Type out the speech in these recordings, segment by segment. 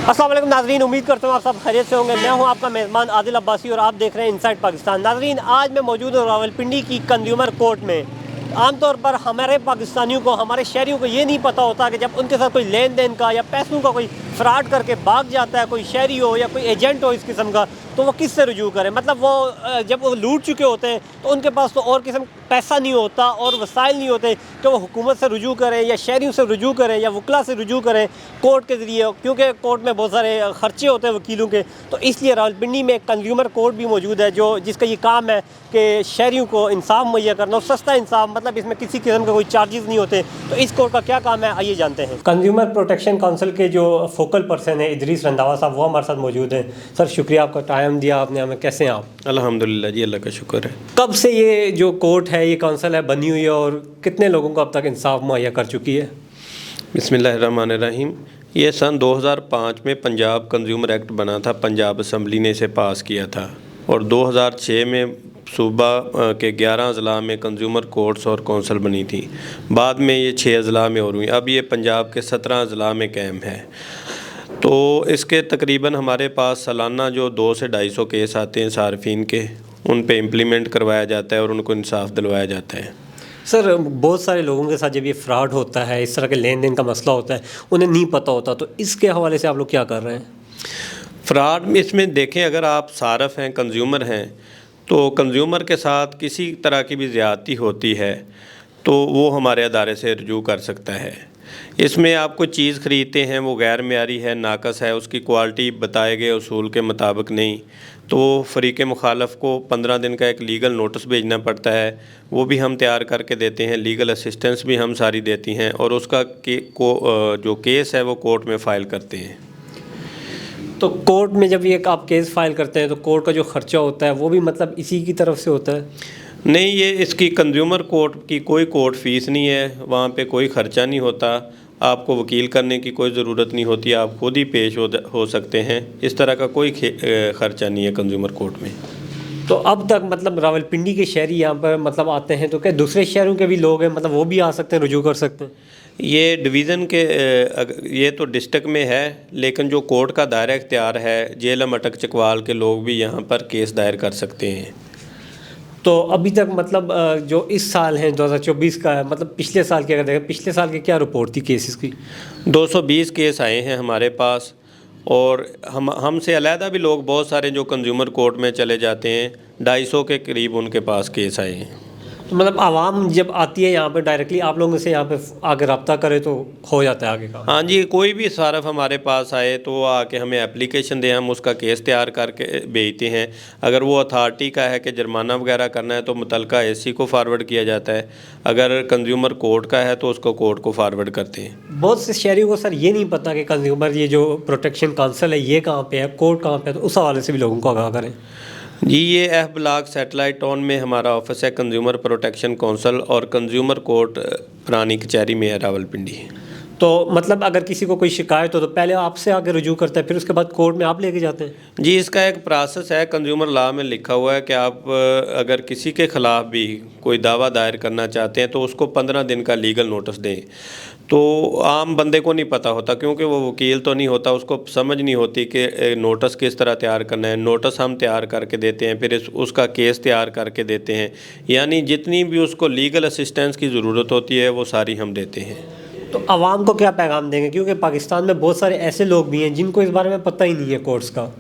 अस्सलाम वालेकुम नाज़रीन, उम्मीद करता हूँ आप सब खैरियत से होंगे। मैं हूँ आपका मेज़बान आदिल अब्बासी और आप देख रहे हैं इनसाइड पाकिस्तान। नाज़रीन, आज मैं मौजूद हूँ रावलपिंडी की कंज्यूमर कोर्ट में। आमतौर पर हमारे पाकिस्तानियों को, हमारे शहरियों को ये नहीं पता होता कि जब उनके साथ कोई लेन देन का या पैसों का कोई फ्रॉड करके भाग जाता है, कोई शहरी हो या कोई एजेंट हो इस किस्म का, तो वो किस से रुजू करें। मतलब वो जब वो लूट चुके होते हैं तो उनके पास तो और किस्म पैसा नहीं होता और वसाइल नहीं होते कि वो हुकूमत से रुजू करें या शहरियों से रुजू करें या वकला से रुजू करें कोर्ट के ज़रिए, क्योंकि कोर्ट में बहुत सारे ख़र्चे होते हैं वकीलों के। तो इसलिए रावलपिंडी में एक कंज्यूमर कोर्ट भी मौजूद है जिसका ये काम है कि शहरियों को इंसाफ मुहैया करना, और सस्ता इंसाफ, मतलब इसमें किसी किस्म का कोई चार्जेस नहीं होते। तो इस कोर्ट का क्या काम है, आइए जानते हैं। कंज्यूमर प्रोटेक्शन काउंसिल के जो फोकल पर्सन है इदरीस रंधावा साहब, वो हमारे साथ मौजूद हैं। सर, शुक्रिया आपका टाइम दिया आपने हमें। कैसे हैं आप? अल्हम्दुलिल्लाह जी, अल्लाह का शुक्र है। कब से ये जो कोर्ट है, ये काउंसिल है, बनी हुई है और कितने लोगों को अब तक इंसाफ मुहैया कर चुकी है? बिस्मिल्लाहिर्रहमानिर्रहीम। ये सन 2005 में पंजाब कंज्यूमर एक्ट बना था, पंजाब असम्बली ने इसे पास किया था, और 2006 में सूबा के 11 अजला में कंज्यूमर कोर्ट्स और कौंसल बनी थी। बाद में ये 6 अजला में और हुई। अब ये पंजाब के 17 अजला में कायम है। तो इसके तकरीबन हमारे पास सालाना जो 200 से 250 केस आते हैं सार्फिन के, उन पे इम्प्लीमेंट करवाया जाता है और उनको इंसाफ दिलवाया जाता है। सर, बहुत सारे लोगों के साथ जब ये फ्रॉड होता है, इस तरह के लेन देन का मसला होता है, उन्हें नहीं पता होता, तो इसके हवाले से आप लोग क्या कर रहे हैं? फ्रॉड में इसमें देखें, अगर आप सारफ हैं, कंज्यूमर हैं, तो कंज्यूमर के साथ किसी तरह की भी ज़्यादती होती है तो वो हमारे अदारे से रुजू कर सकता है। इसमें आप कोई चीज़ ख़रीदते हैं, वो गैर मेयारी है, नाकस है, उसकी क्वालिटी बताए गए उसूल के मुताबिक नहीं, तो फ़रीक़ मुखालफ को 15 दिन का एक लीगल नोटिस भेजना पड़ता है। वो भी हम तैयार करके देते हैं, लीगल असिस्टेंस भी हम सारी देती हैं, और उसका जो केस है वो कोर्ट में फ़ाइल करते हैं। तो कोर्ट में जब ये आप केस फाइल करते हैं तो कोर्ट का जो ख़र्चा होता है वो भी मतलब इसी की तरफ से होता है? नहीं, ये इसकी कंज्यूमर कोर्ट की कोई कोर्ट फ़ीस नहीं है, वहाँ पे कोई ख़र्चा नहीं होता, आपको वकील करने की कोई ज़रूरत नहीं होती, आप खुद ही पेश हो सकते हैं। इस तरह का कोई ख़र्चा नहीं है कंज्यूमर कोर्ट में। तो अब तक मतलब रावलपिंडी के शहरी यहाँ पर मतलब आते हैं तो क्या दूसरे शहरों के भी लोग हैं, मतलब वो भी आ सकते हैं, रुजू कर सकते हैं? ये डिवीज़न के ये तो डिस्ट्रिक्ट में है, लेकिन जो कोर्ट का दायरा इख्तियार है, जेलम अटक चकवाल के लोग भी यहाँ पर केस दायर कर सकते हैं। तो अभी तक मतलब जो इस साल है 2024 का है, मतलब पिछले साल की अगर देखें, पिछले साल की क्या रिपोर्ट थी केसेस की? 220 केस आए हैं हमारे पास, और हमसे अलहदा भी लोग बहुत सारे जो कंज्यूमर कोर्ट में चले जाते हैं, 250 के करीब उनके पास केस आए हैं। तो मतलब आवाम जब आती है यहाँ पे डायरेक्टली आप लोगों से यहाँ पे आगे रब्ता करे तो हो जाता है आगे का? हाँ जी, कोई भी सारफ हमारे पास आए तो वो आके हमें एप्लीकेशन दें, हम उसका केस तैयार करके भेजते हैं। अगर वो अथॉरिटी का है कि जुर्माना वगैरह करना है तो मुतलका एसी को फारवर्ड किया जाता है, अगर कंज्यूमर कोर्ट का है तो उसको कोर्ट को फारवर्ड करते हैं। बहुत से शहरियों को सर ये नहीं पता कि कंज्यूमर ये जो प्रोटेक्शन काउंसिल है ये कहाँ पे है, कोर्ट कहाँ पे है, तो उस हवाले से भी लोगों को आगाह करें। जी, ये एफ ब्लॉक सैटेलाइट टाउन में हमारा ऑफिस है, कंज्यूमर प्रोटेक्शन काउंसिल, और कंज्यूमर कोर्ट पुरानी कचहरी में है रावलपिंडी। तो मतलब अगर किसी को कोई शिकायत हो तो पहले आपसे आगे रुजू करता है, फिर उसके बाद कोर्ट में आप लेके जाते हैं? जी, इसका एक प्रोसेस है, कंज्यूमर लॉ में लिखा हुआ है कि आप अगर किसी के ख़िलाफ़ भी कोई दावा दायर करना चाहते हैं तो उसको 15 दिन का लीगल नोटिस दें। तो आम बंदे को नहीं पता होता, क्योंकि वो वकील तो नहीं होता, उसको समझ नहीं होती कि नोटिस किस तरह तैयार करना है। नोटिस हम तैयार करके देते हैं, फिर उसका केस तैयार करके देते हैं, यानी जितनी भी उसको लीगल असिस्टेंस की ज़रूरत होती है वो सारी हम देते हैं। तो आवाम को क्या पैगाम देंगे, क्योंकि पाकिस्तान में बहुत सारे ऐसे लोग भी हैं जिनको इस बारे में पता ही नहीं है कोर्ट्स का?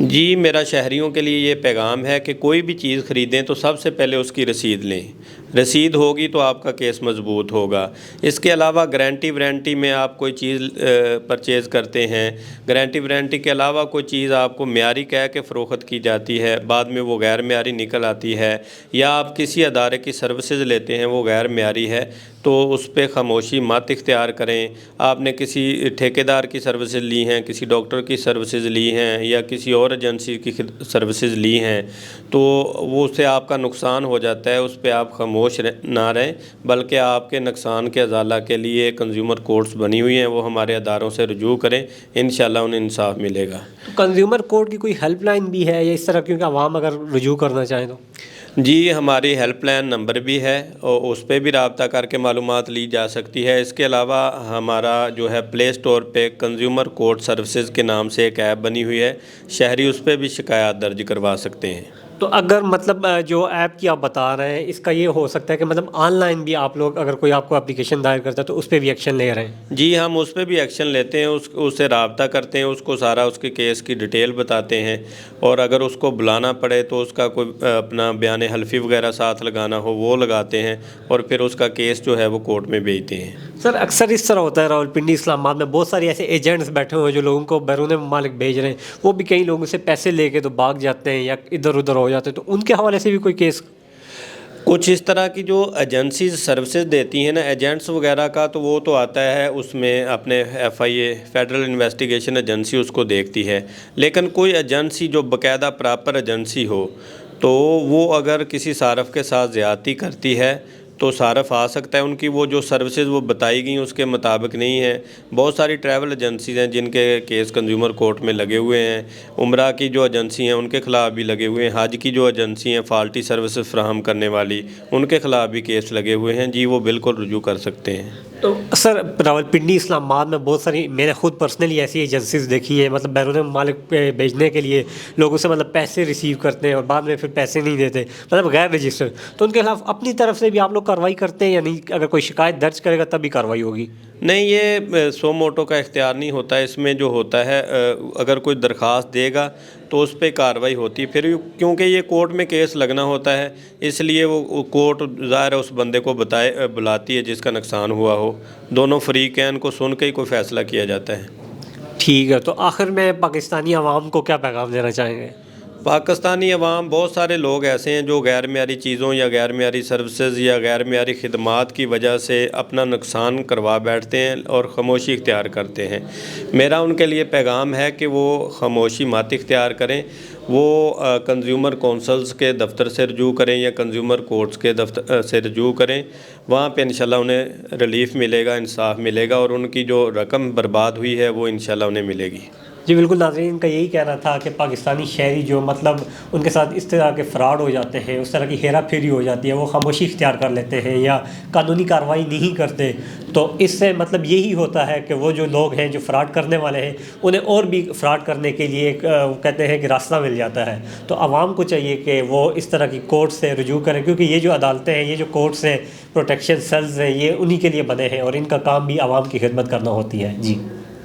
जी, मेरा शहरियों के लिए ये पैगाम है कि कोई भी चीज़ ख़रीदें तो सबसे पहले उसकी रसीद लें। रसीद होगी तो आपका केस मज़बूत होगा। इसके अलावा गारंटी वारंटी में आप कोई चीज़ परचेज़ करते हैं, गारंटी वारंटी के अलावा कोई चीज़ आपको म्यारी कह के फ़रोख्त की जाती है, बाद में वो गैर म्यारी निकल आती है, या आप किसी अदारे की सर्विसेज लेते हैं वो गैर म्यारी है, तो उस पर ख़ामोशी मत इख्तियार करें। आपने किसी ठेकेदार की सर्विसेज ली हैं, किसी डॉक्टर की सर्विसेज ली हैं, या किसी और एजेंसी की सर्विसेज ली हैं, तो वो उससे आपका नुकसान हो जाता है, उस पर आप खामोश ना रहें, बल्कि आपके नुकसान के अजाला के लिए कंज्यूमर कोर्ट्स बनी हुई हैं, वो हमारे अदारों से रुजू करें, इंशाल्लाह उन्हें इंसाफ मिलेगा। तो कंज्यूमर कोर्ट की कोई हेल्पलाइन भी है या इस तरह, क्योंकि आवाम अगर रुजू करना चाहें तो? جی ہماری ہیلپ لائن نمبر بھی ہے اور اس پہ بھی رابطہ کر کے معلومات لی جا سکتی ہے۔ اس کے علاوہ ہمارا جو ہے پلے اسٹور پہ کنزیومر کورٹ سروسز کے نام سے ایک ایپ بنی ہوئی ہے، شہری اس پہ بھی شکایات درج کروا سکتے ہیں۔ تو اگر مطلب جو ایپ کی آپ بتا رہے ہیں، اس کا یہ ہو سکتا ہے کہ مطلب آن لائن بھی آپ لوگ اگر کوئی آپ کو اپلیکیشن دائر کرتا ہے تو اس پہ بھی ایکشن لے رہے ہیں؟ جی ہم اس پہ بھی ایکشن لیتے ہیں، اس سے رابطہ کرتے ہیں، اس کو سارا اس کے کیس کی ڈیٹیل بتاتے ہیں، اور اگر اس کو بلانا پڑے تو اس کا کوئی اپنا بیان حلفی وغیرہ ساتھ لگانا ہو وہ لگاتے ہیں، اور پھر اس کا کیس جو ہے وہ کورٹ میں بھیجتے ہیں۔ سر اکثر اس طرح ہوتا ہے راولپنڈی اسلام آباد میں بہت سارے ایسے ایجنٹس بیٹھے ہوئے ہیں جو لوگوں کو بیرون ممالک بھیج رہے ہیں، وہ بھی کئی لوگوں سے پیسے لے کے تو بھاگ جاتے ہیں یا ادھر ادھر ہو جاتے ہیں، تو ان کے حوالے سے بھی کوئی کیس؟ کچھ اس طرح کی جو ایجنسیز سروسز دیتی ہیں نا ایجنٹس وغیرہ کا، تو وہ تو آتا ہے اس میں اپنے FIA فیڈرل انویسٹیگیشن ایجنسی اس کو دیکھتی ہے، لیکن کوئی ایجنسی جو باقاعدہ پراپر ایجنسی ہو تو وہ اگر کسی صارف کے ساتھ زیادتی کرتی ہے تو صارف آ سکتا ہے۔ ان کی وہ جو سروسز وہ بتائی گئیں اس کے مطابق نہیں ہیں۔ بہت ساری ٹریول ایجنسیز ہیں جن کے کیس کنزیومر کورٹ میں لگے ہوئے ہیں، عمرہ کی جو ایجنسی ہیں ان کے خلاف بھی لگے ہوئے ہیں، حج کی جو ایجنسی ہیں فالٹی سروسز فراہم کرنے والی ان کے خلاف بھی کیس لگے ہوئے ہیں۔ جی وہ بالکل رجوع کر سکتے ہیں۔ تو سر راولپنڈی اسلام آباد میں بہت ساری، میں نے خود پرسنلی ایسی ایجنسیز دیکھی ہے، مطلب بیرون ممالک پہ بھیجنے کے لیے لوگوں سے مطلب پیسے ریسیو کرتے ہیں اور بعد میں پھر پیسے نہیں دیتے، مطلب غیر رجسٹر، تو ان کے خلاف اپنی طرف سے بھی آپ لوگ کارروائی کرتے ہیں یا نہیں؟ اگر کوئی شکایت درج کرے گا تب بھی کارروائی ہوگی؟ نہیں، یہ سو موٹو کا اختیار نہیں ہوتا، اس میں جو ہوتا ہے اگر کوئی درخواست دے گا تو اس پہ کارروائی ہوتی ہے، پھر کیونکہ یہ کورٹ میں کیس لگنا ہوتا ہے اس لیے وہ کورٹ ظاہر اس بندے کو بلاتی ہے جس کا نقصان ہوا ہو، دونوں فریقین کو سن کے ہی کوئی فیصلہ کیا جاتا ہے۔ ٹھیک ہے، تو آخر میں پاکستانی عوام کو کیا پیغام دینا چاہیں گے؟ پاکستانی عوام، بہت سارے لوگ ایسے ہیں جو غیر معیاری چیزوں یا غیر معیاری سروسز یا غیر معیاری خدمات کی وجہ سے اپنا نقصان کروا بیٹھتے ہیں اور خاموشی اختیار کرتے ہیں۔ میرا ان کے لیے پیغام ہے کہ وہ خاموشی مت اختیار کریں، وہ کنزیومر کونسلز کے دفتر سے رجوع کریں یا کنزیومر کورٹس کے دفتر سے رجوع کریں، وہاں پہ انشاءاللہ انہیں ریلیف ملے گا، انصاف ملے گا، اور ان کی جو رقم برباد ہوئی ہے وہ انشاءاللہ انہیں ملے گی۔ جی بالکل، ناظرین کا یہی کہنا تھا کہ پاکستانی شہری جو مطلب ان کے ساتھ اس طرح کے فراڈ ہو جاتے ہیں، اس طرح کی ہیرا پھیری ہو جاتی ہے، وہ خاموشی اختیار کر لیتے ہیں یا قانونی کارروائی نہیں کرتے، تو اس سے مطلب یہی ہوتا ہے کہ وہ جو لوگ ہیں جو فراڈ کرنے والے ہیں انہیں اور بھی فراڈ کرنے کے لیے کہتے ہیں کہ راستہ مل جاتا ہے۔ تو عوام کو چاہیے کہ وہ اس طرح کی کورٹ سے رجوع کریں، کیونکہ یہ جو عدالتیں ہیں، یہ جو کورٹس ہیں، پروٹیکشن سیلز ہیں، یہ انہی کے لیے بنے ہیں اور ان کا کام بھی عوام کی خدمت کرنا ہوتی ہے۔ جی